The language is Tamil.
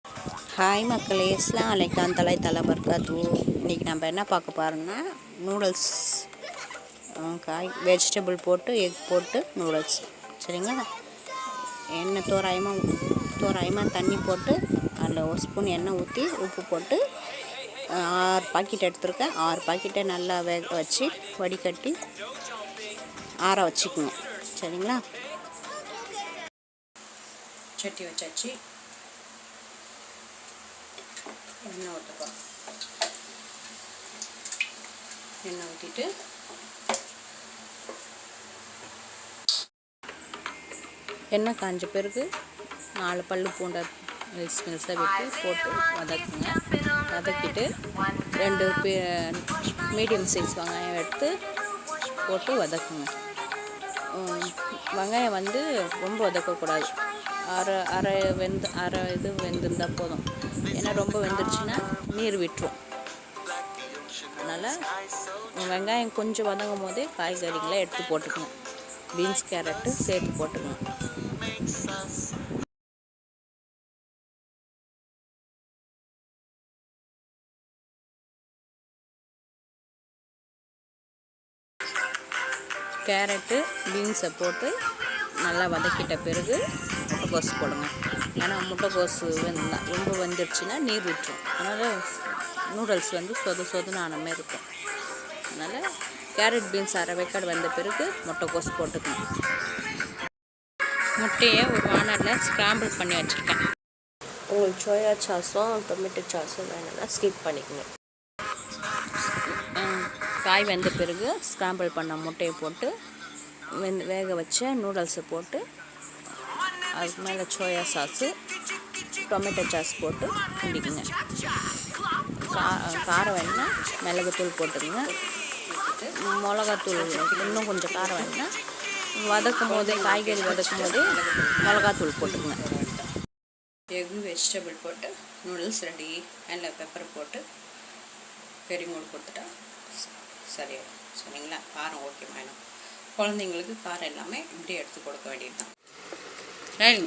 ஹாய் மக்களே, அஸ்ஸலாமு அலைக்கும் தலை பர்காத்து. இன்றைக்கி நம்ம என்ன பார்க்க போகிறோம்னா நூடுல்ஸ், வெஜிடபிள் போட்டு எக் போட்டு நூடுல்ஸ். சரிங்களா? எண்ணெய் தோராயமாக தண்ணி போட்டு அதில் ஒரு ஸ்பூன் எண்ணெய் ஊற்றி உப்பு போட்டு 6 பாக்கெட் எடுத்துருக்கேன். 6 பாக்கெட்டை நல்லா வேக வச்சு வடிகட்டி ஆற வச்சுக்கோங்க. சரிங்களா? சட்டி வச்சாச்சு, எண்ணெய் ஊற்றுப்போம். எண்ணெய் ஊற்றிட்டு எண்ணெய் காஞ்ச பிறகு 4 பல்லு பூண்டை மெல்ஸாக விட்டு போட்டு வதக்குங்க. வதக்கிட்டு 2 மீடியம் சைஸ் வெங்காயம் எடுத்து போட்டு வதக்குங்க. வெங்காயம் ரொம்ப வதக்கக்கூடாது. அரை இது வெந்திருந்தால் போதும். ஏன்னா ரொம்ப வெந்துருச்சுன்னா நீர் விட்டுரும். அதனால் வெங்காயம் கொஞ்சம் வதங்கும் போதே காய்கறிகளை எடுத்து போட்டுக்கணும். பீன்ஸ், கேரட்டு சேர்த்து போட்டுக்கணும். கேரட்டு பீன்ஸை போட்டு நல்லா வதக்கிட்ட பிறகு முட்டைக்கோஸ் போடுங்க. ஏன்னா முட்டைக்கோஸ் ரொம்ப வெந்துருச்சுன்னா நீர் விட்டுரும். அதனால் நூடுல்ஸ் சொதுன்னு ஆன மாதிரி இருக்கும். அதனால் கேரட் பீன்ஸ் அரை வேக்காடு வந்த பிறகு முட்டைக்கோஸ் போட்டுக்கணும். முட்டையை ஒரு வானலில் ஸ்க்ராம்பிள் பண்ணி வச்சுருக்கேன். உங்களுக்கு சோயா சாஸும் டொமேட்டோ சாஸும் வேணும்னா ஸ்கிப் பண்ணிக்கணும். காய் வெந்த பிறகு ஸ்க்ராம்பிள் பண்ண முட்டையை போட்டு வேக வச்ச நூடுல்ஸை போட்டு அதுக்கு மேலே சோயா சாஸு டொமேட்டோ சாஸ் போட்டு கிண்டிக்குங்க. காரம் வேணுன்னா மிளகுத்தூள் போட்டுக்குங்க. மிளகாத்தூள் இன்னும் கொஞ்சம் காரம் வேணுன்னா காய்கறி வதக்கும் போதே மிளகாத்தூள் போட்டுக்குங்க. எக்கு வெஜிடபிள் போட்டு நூடுல்ஸ் ரெடி. அதில் பெப்பர் போட்டு பெருங்கூழ் கொடுத்துட்டா சரியாகும். சரிங்களா? காரம் ஓகே வேணும். குழந்தைங்களுக்கு காரம் எல்லாமே இப்படி எடுத்து கொடுக்க வேண்டியது தான். சரி,